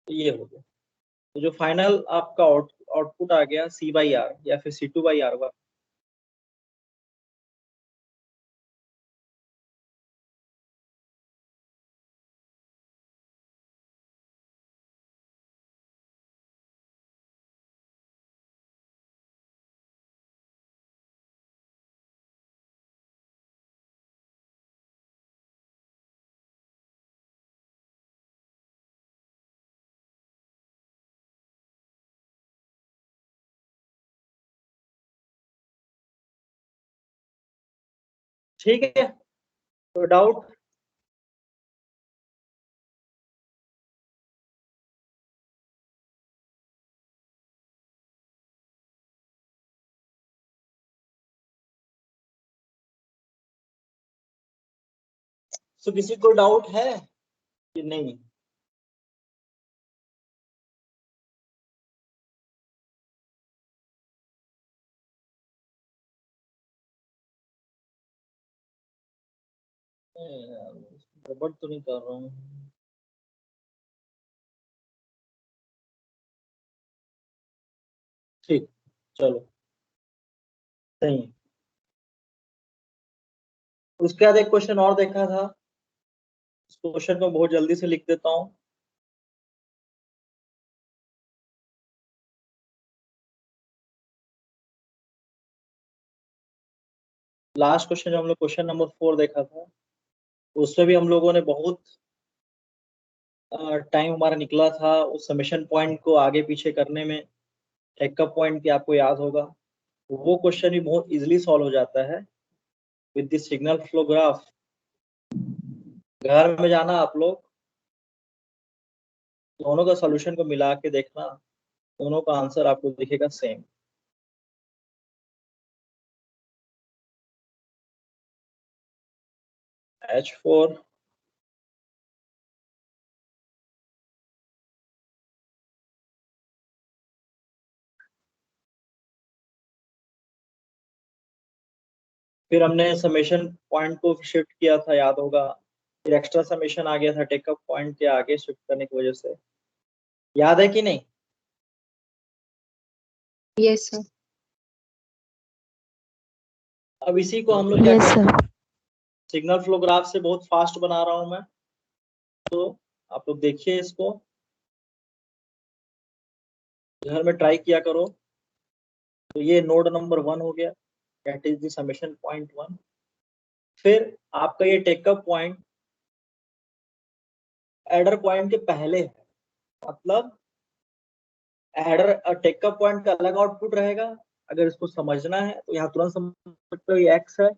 तो ये हो गया। तो जो फाइनल आपका आउटपुट आ गया C/R या फिर C2/R हुआ। ठीक है, तो डाउट? तो किसी को डाउट है कि नहीं? गड़बड़ तो नहीं कर रहा हूँ? ठीक, चलो, सही है। उसके बाद एक क्वेश्चन और देखा था, उस क्वेश्चन को बहुत जल्दी से लिख देता हूँ। लास्ट क्वेश्चन जो हम लोग क्वेश्चन नंबर 4 देखा था, उसमें भी हम लोगों ने बहुत टाइम हमारा निकला था उस समेशन पॉइंट को आगे पीछे करने में। टेकअप पॉइंट भी आपको याद होगा, वो क्वेश्चन भी बहुत इजीली सॉल्व हो जाता है with the signal flow graph. घर में जाना आप लोग, दोनों का सॉल्यूशन को मिला के देखना, दोनों का आंसर आपको दिखेगा सेम। H4 फिर हमने समेशन पॉइंट को शिफ्ट किया था, याद होगा। फिर एक्स्ट्रा समेशन आ गया था टेकअप पॉइंट के आगे शिफ्ट करने की वजह से, याद है कि नहीं? Yes sir. अब इसी को हम लोग क्या यस करेंगे, सर। सिग्नल फ्लो ग्राफ से बहुत फास्ट बना रहा हूं मैं, तो आप लोग देखिए इसको, घर में ट्राई किया करो। तो ये नोड नंबर 1 हो गया, that is the summation point 1। फिर आपका ये टेकअप पॉइंट एडर पॉइंट के पहले है, मतलब एडर टेकअप पॉइंट का अलग आउटपुट रहेगा। अगर इसको समझना है तो यहाँ तुरंत समझ सकते हो, ये x है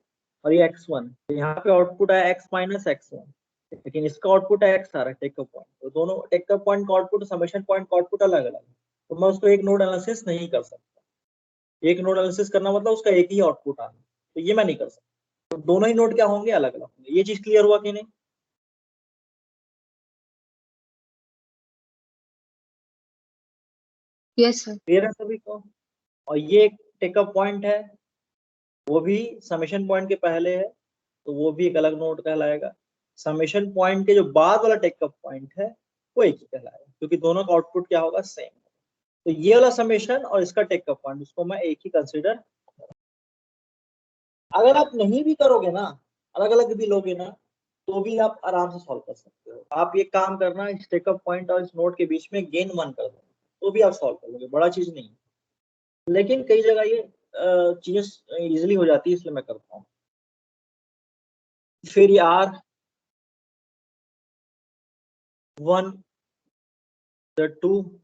और ये x1, तो यहाँ पे आउटपुट है x माइनस x1, लेकिन इसका आउटपुट है x आ रहा है टेकअप पॉइंट। तो दोनों टेकअप पॉइंट का आउटपुट समेशन पॉइंट का आउटपुट अलग अलग है, तो मैं उसको एक नोड एनालिसिस नहीं कर सकता। एक नोड एनालिसिस करना मतलब उसका एक ही आउटपुट आना, तो ये मैं नहीं कर सकता। तो दोनों ही नोड क्या होंगे, अलग अलग होंगे। ये चीज क्लियर हुआ कि नहीं? Yes sir. क्लियर है सभी को? और ये एक टेकअप पॉइंट है, वो भी समेशन पॉइंट के पहले है, तो वो भी एक अलग नोड कहलाएगा। समेशन पॉइंट के जो बाद वाला टेकअप पॉइंट है वो एक ही कहलाएगा, क्योंकि दोनों का आउटपुट क्या होगा, सेम। तो ये वाला समेशन और इसका टेकअप पॉइंट, उसको मैं एक ही कंसीडर। अगर आप नहीं भी करोगे ना, अलग अलग भी लोगे ना, तो भी आप आराम से सॉल्व कर सकते हो। आप ये काम करना, इस टेकअप पॉइंट और इस नोड के बीच में गेन 1 कर दो, तो भी आप सॉल्व कर लोगे, बड़ा चीज नहीं। लेकिन कई जगह ये चीजें इजिली हो जाती है, इसलिए मैं करता हूँ। फिर ये R1 2,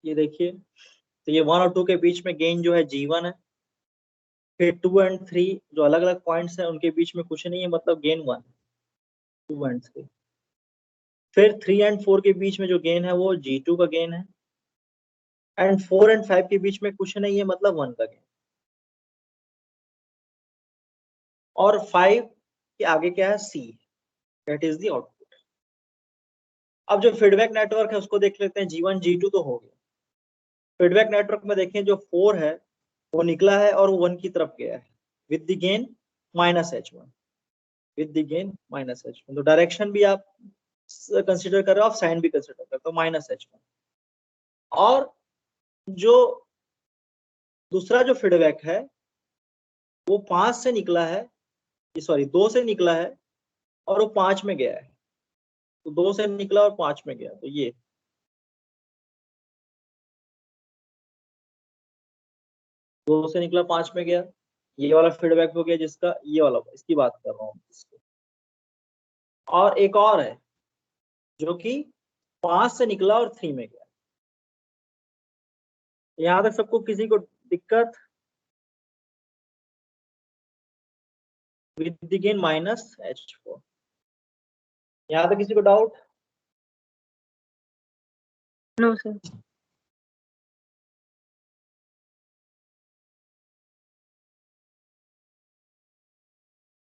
ये देखिए, तो ये 1 और 2 के बीच में गेन जो है G1 है। फिर 2 एंड 3 जो अलग अलग पॉइंट्स हैं उनके बीच में कुछ नहीं है, मतलब गेन 1, 2 एंड 3। फिर 3 एंड 4 के बीच में जो गेन है वो G2 का गेन है। एंड 4 एंड 5 के बीच में कुछ नहीं है, मतलब 1 का गेन। और 5 के आगे क्या है, C, that is the output. अब जो फीडबैक नेटवर्क है उसको देख लेते हैं। G1 G2 तो हो गया। फीडबैक नेटवर्क में देखें, जो 4 है वो निकला है और वो 1 की तरफ गया है with the gain minus H1, with the gain minus H1। तो डायरेक्शन भी आप कंसीडर कर रहे हो, आप साइन भी कंसीडर करते हो, माइनस H1। और जो दूसरा जो फीडबैक है वो 5 से निकला है, सॉरी 2 से निकला है और वो 5 में गया है। तो 2 से निकला और 5 में गया, तो ये 2 से निकला 5 में गया, ये वाला फीडबैक हो गया, जिसका ये वाला, इसकी बात कर रहा हूँ। और एक और है जो कि 5 से निकला और 3 में गया। यहां तक सबको किसी को दिक्कत? With the gain minus H4, यहां तक किसी को डाउट? No sir.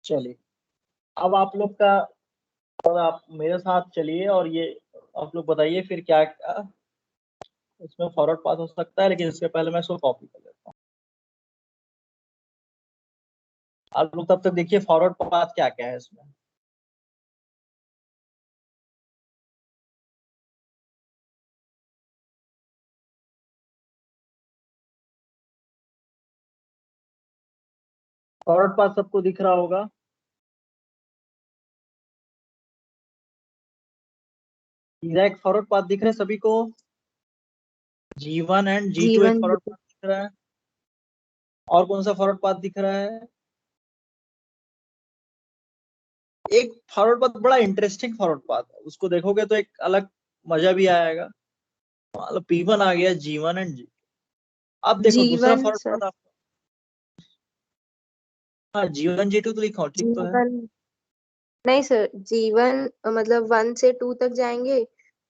चलिए, अब आप लोग का, और आप मेरे साथ चलिए और ये आप लोग बताइए फिर क्या क्या इसमें फॉरवर्ड पास हो सकता है। लेकिन इसके पहले मैं इसको कॉपी कर लेता हूँ। आप लोग तब तक देखिए फॉरवर्ड पाथ क्या क्या है इसमें। फॉरवर्ड पाथ सबको दिख रहा होगा। डायरेक्ट फॉरवर्ड पाथ दिख रहा है सभी को? G1 एंड G2 एक G1 फॉरवर्ड पाथ दिख रहा है। और कौन सा फॉरवर्ड पाथ दिख रहा है? एक फॉरवर्ड पाथ बड़ा इंटरेस्टिंग फॉरवर्ड पाथ है, उसको देखोगे तो एक अलग मजा भी आएगा। मतलब P1 आ गया, G1 एंड G2। अब देखो दूसरा G1 फॉरवर्ड सर, पाथ आपका, हाँ G1 G2 तो लिखा हो, ठीक तो है। G1 नहीं सर, G1 मतलब 1 से 2 तक जाएंगे,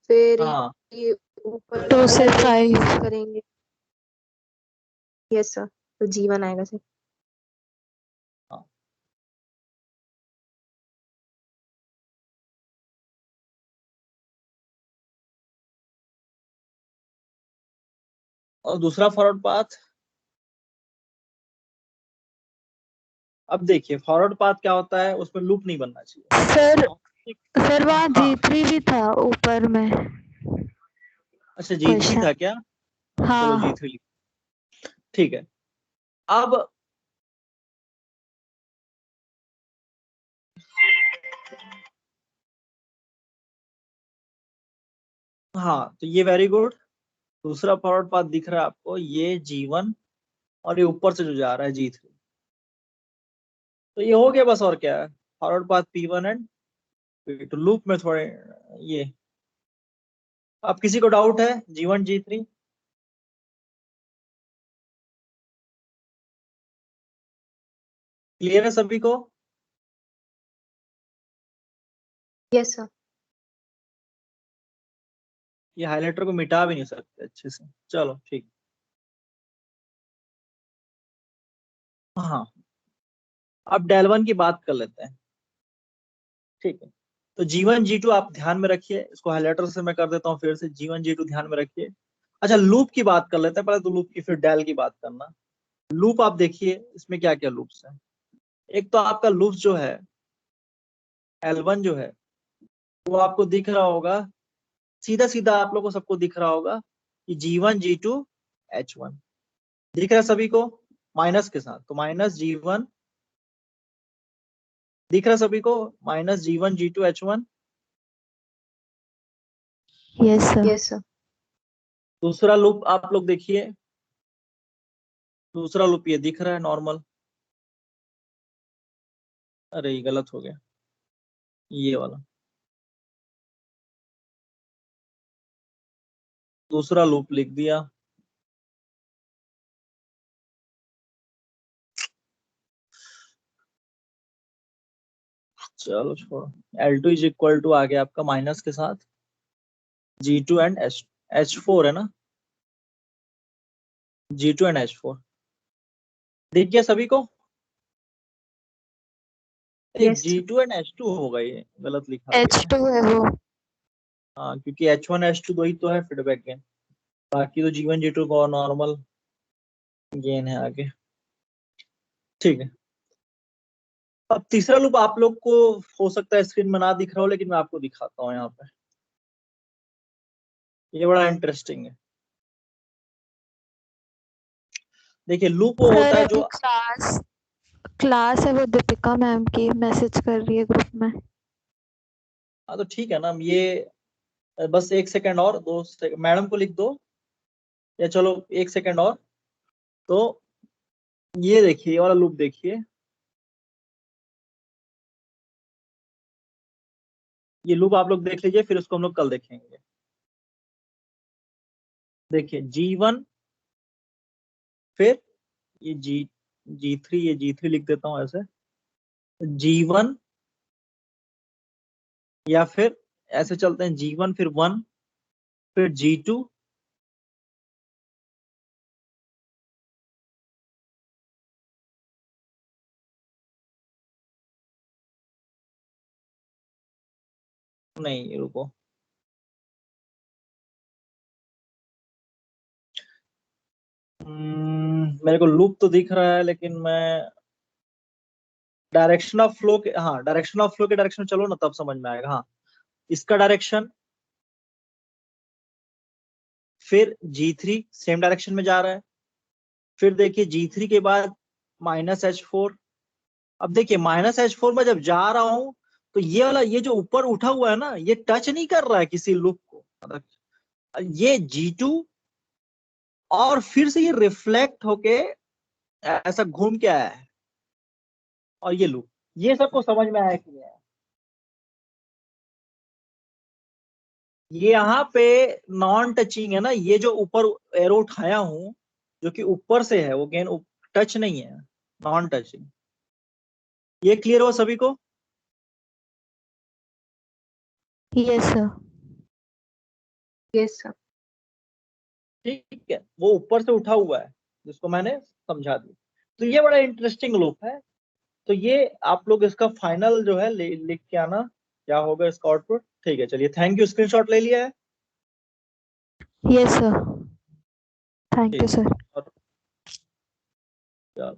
फिर हाँ ये ऊपर 2 से वाला 5 यूज करेंगे। यस सर, तो G1 आएगा सर। हाँ। और दूसरा फॉरवर्ड पाथ, अब देखिए फॉरवर्ड पाथ क्या होता है, उसमें लूप नहीं बनना चाहिए। सर वहाँ हाँ G3 भी था ऊपर में अच्छा G3 क्वेश्चन। था क्या? चलो हाँ G3 ठीक है। अब हाँ तो ये वेरी गुड, दूसरा फॉरवर्ड पाथ दिख रहा है आपको, ये G1 और ये ऊपर से जो जा रहा है G3। तो ये हो गया बस, और क्या है, forward path P1 and P2। Loop में थोड़े ये, अब किसी को डाउट है G1 G3? क्लियर है सभी को? Yes sir. ये हाइलाइटर को मिटा भी नहीं सकते अच्छे से, चलो ठीक। हाँ अब डेल1 की बात कर लेते हैं, ठीक है। तो G1 G2 आप ध्यान में रखिए, इसको हाइलाइटर से मैं कर देता हूँ फिर से, G1 G2 ध्यान में रखिए। अच्छा लूप की बात कर लेते हैं, पहले तो लूप की फिर डेल की बात करना। लूप आप देखिए इसमें क्या क्या लूप्स हैं। एक तो आपका लूप जो है L1 जो है वो आपको दिख रहा होगा, सीधा सीधा आप लोग को सबको दिख रहा होगा कि G1 G2 H1 दिख रहा है सभी को, माइनस के साथ, तो माइनस G1 दिख रहा है सभी को, minus G1 G2 H1। Yes sir. Yes sir. दूसरा लूप आप लोग देखिए, दूसरा लूप ये दिख रहा है नॉर्मल, अरे ये गलत हो गया, ये वाला दूसरा लूप लिख दिया। चलो छोड़ो, L2 इज इक्वल टू आ गया आपका माइनस के साथ G2 एंड H4 है ना, G2 एंड H4 दिख गया सभी को? Yes sir. G2 and H2 होगा, ये गलत लिखा गया है। H2 है वो। हाँ क्योंकि H1 H2 दो ही तो है फीडबैक गेन, बाकी तो G1 G2 को नॉर्मल गेन है आगे, ठीक है। अब तीसरा लूप आप लोग को हो सकता है स्क्रीन में ना दिख रहा हो, लेकिन मैं आपको दिखाता हूँ यहाँ पे, ये बड़ा इंटरेस्टिंग है। देखिए लूप वो होता है सर जो, क्लास है वो दीपिका मैम की, मैसेज कर रही है ग्रुप में। हाँ तो ठीक है ना, ये बस एक सेकंड और, 2 सेकंड मैडम को लिख दो, या चलो 1 सेकंड और। तो ये देखिए, ये वाला लूप देखिए, ये लूप आप लोग देख लीजिए, फिर उसको हम लोग कल देखेंगे। देखिए G1, फिर ये G3, ये G3 लिख देता हूँ ऐसे, G1, या फिर ऐसे चलते हैं G1 फिर 1, फिर G2, नहीं रुको, मेरे को लूप तो दिख रहा है, लेकिन मैं डायरेक्शन ऑफ फ्लो के, हाँ डायरेक्शन ऑफ फ्लो के डायरेक्शन चलो ना, तब समझ में आएगा। हाँ इसका डायरेक्शन, फिर G3 सेम डायरेक्शन में जा रहा है, फिर देखिए G3 के बाद माइनस H4। अब देखिए माइनस H4 में जब जा रहा हूं, तो ये वाला, ये जो ऊपर उठा हुआ है ना, ये टच नहीं कर रहा है किसी लूप ये G2 और फिर से ये रिफ्लेक्ट होके ऐसा घूम के आया है और ये लूप, ये सबको समझ में आया कि नहीं आया? ये यहाँ पे नॉन टचिंग है ना, ये जो ऊपर एरो उठाया हूं जो कि ऊपर से है वो गेन टच नहीं है, नॉन टचिंग। ये क्लियर हो सभी को? Yes sir. Yes sir. ठीक है, वो ऊपर से उठा हुआ है जिसको मैंने समझा दिया। तो ये बड़ा इंटरेस्टिंग लूप है। तो ये आप लोग इसका फाइनल जो है लिख के आना, क्या होगा इसका आउटपुट। ठीक है, चलिए थैंक यू। स्क्रीनशॉट ले लिया है? Yes sir. थैंक यू ठीक है, सर। चलो।